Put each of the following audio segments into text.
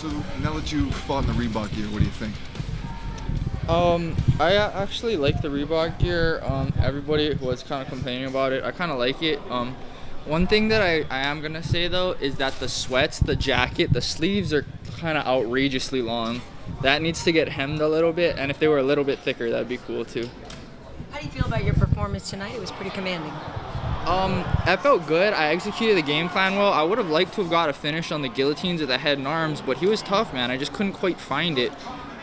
So now that you've fought in the Reebok gear, what do you think? I actually like the Reebok gear. Everybody was kind of complaining about it. I kind of like it. One thing that I am gonna say though is that the sweats, the jacket, the sleeves are kind of outrageously long. That needs to get hemmed a little bit, and if they were a little bit thicker, that'd be cool too. How do you feel about your performance tonight? It was pretty commanding. I felt good. I executed the game plan well. I would have liked to have got a finish on the guillotines or the head and arms, but he was tough, man. I just couldn't quite find it.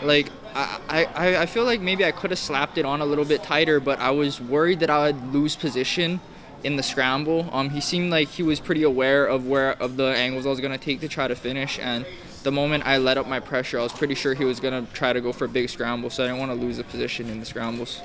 Like, I feel like maybe I could have slapped it on a little bit tighter, but I was worried that I would lose position in the scramble. He seemed like he was pretty aware of the angles I was gonna take to try to finish, and the moment I let up my pressure, I was pretty sure he was gonna try to go for a big scramble, so I didn't want to lose a position in the scrambles.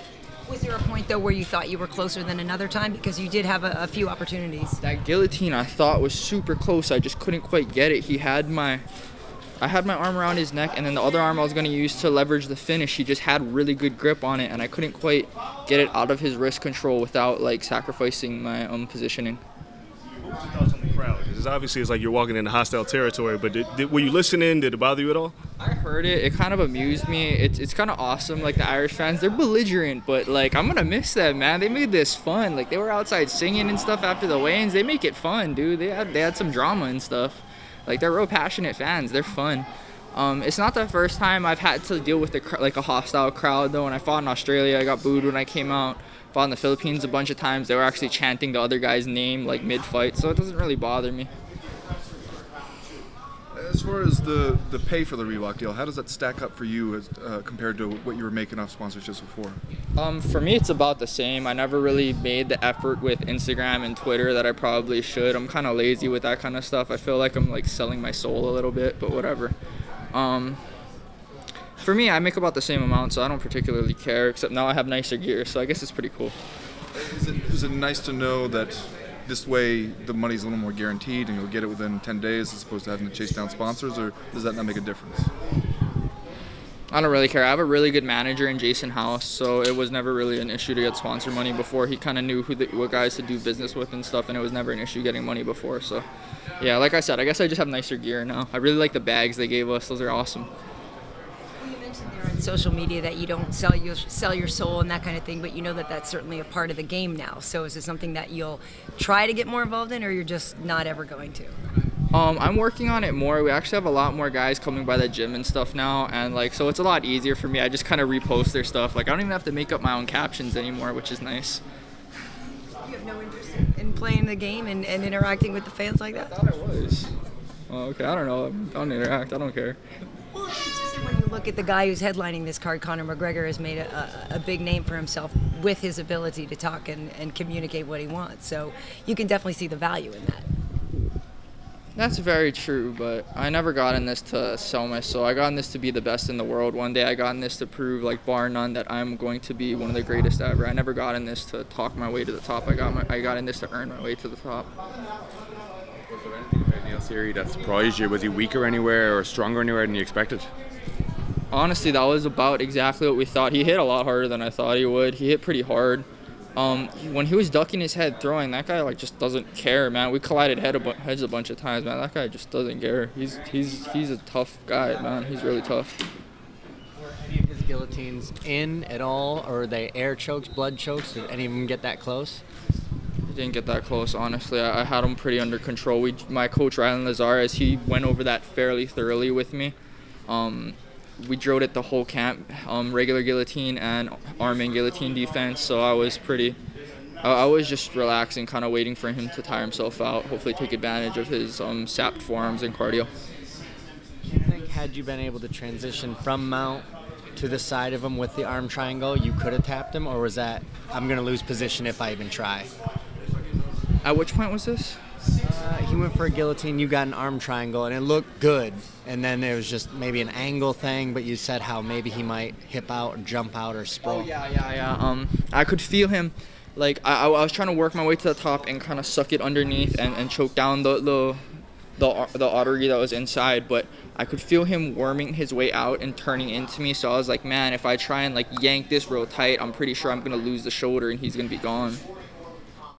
Was there a point, though, where you thought you were closer than another time? Because you did have a few opportunities. That guillotine I thought was super close. I just couldn't quite get it. I had my arm around his neck, and then the other arm I was going to use to leverage the finish. He just had really good grip on it, and I couldn't quite get it out of his wrist control without like sacrificing my positioning. What was your thoughts on the crowd? Because obviously it's like you're walking into hostile territory, but were you listening? Did it bother you at all? I heard it. It kind of amused me. It's kind of awesome. Like, the Irish fans, they're belligerent, but like, I'm gonna miss them, man. They made this fun. Like, they were outside singing and stuff after the weigh-ins. They make it fun, dude. They had some drama and stuff. Like, they're real passionate fans. They're fun. It's not the first time I've had to deal with a hostile crowd, though. When I fought in Australia, I got booed when I came out. Fought in the Philippines a bunch of times. They were actually chanting the other guy's name like mid-fight, so it doesn't really bother me. As far as the pay for the Reebok deal, how does that stack up for you as compared to what you were making off sponsorships before? For me, it's about the same. I never really made the effort with Instagram and Twitter that I probably should. I'm kind of lazy with that kind of stuff. I feel like I'm like selling my soul a little bit, but whatever. For me, I make about the same amount, so I don't particularly care, except now I have nicer gear, so I guess it's pretty cool. Is it nice to know that this way the money's a little more guaranteed and you'll get it within 10 days as opposed to having to chase down sponsors, or does that not make a difference? I don't really care. I have a really good manager in Jason House, so it was never really an issue to get sponsor money before. He kind of knew what guys to do business with and stuff, and it was never an issue getting money before. So, yeah, like I said, I guess I just have nicer gear now. I really like the bags they gave us. Those are awesome. You mentioned there on social media that you don't sell your soul and that kind of thing, but you know that that's certainly a part of the game now. So is it something that you'll try to get more involved in, or you're just not ever going to? I'm working on it more. We actually have a lot more guys coming by the gym and stuff now, and like, so it's a lot easier for me. I just kind of repost their stuff. Like, I don't even have to make up my own captions anymore, which is nice. You have no interest in playing the game and interacting with the fans like that? I thought I was. Well, okay, I don't know. I don't interact. I don't care. Well, it's just that when you look at the guy who's headlining this card, Conor McGregor has made a big name for himself with his ability to talk and communicate what he wants. So you can definitely see the value in that. That's very true, but I never got in this to sell my soul. I got in this to be the best in the world one day. I got in this to prove, like, bar none, that I'm going to be one of the greatest ever. I never got in this to talk my way to the top. I got in this to earn my way to the top. Was there anything about Neil Seery that surprised you? Was he weaker anywhere or stronger anywhere than you expected? Honestly, that was about exactly what we thought. He hit a lot harder than I thought he would. He hit pretty hard. When he was ducking his head throwing, that guy like just doesn't care, man. We collided heads a bunch of times, man. That guy just doesn't care. He's a tough guy, man. He's really tough. Were any of his guillotines in at all, or were they air chokes, blood chokes? Did any of them get that close? It didn't get that close, honestly. I had him pretty under control. My coach Rylan Lazares, he went over that fairly thoroughly with me. We drilled it the whole camp, regular guillotine and arm and guillotine defense. So I was just relaxing, kind of waiting for him to tire himself out. Hopefully take advantage of his sapped forearms and cardio. Do you think had you been able to transition from mount to the side of him with the arm triangle, you could have tapped him, or was that I'm going to lose position if I even try? At which point was this? He went for a guillotine, you got an arm triangle, and it looked good. And then it was just maybe an angle thing, but you said how maybe he might hip out or jump out or sprawl. Oh, yeah. I could feel him. Like, I was trying to work my way to the top and kind of suck it underneath and choke down the artery that was inside, but I could feel him worming his way out and turning into me, so I was like, man, if I try and like yank this real tight, I'm pretty sure I'm going to lose the shoulder and he's going to be gone.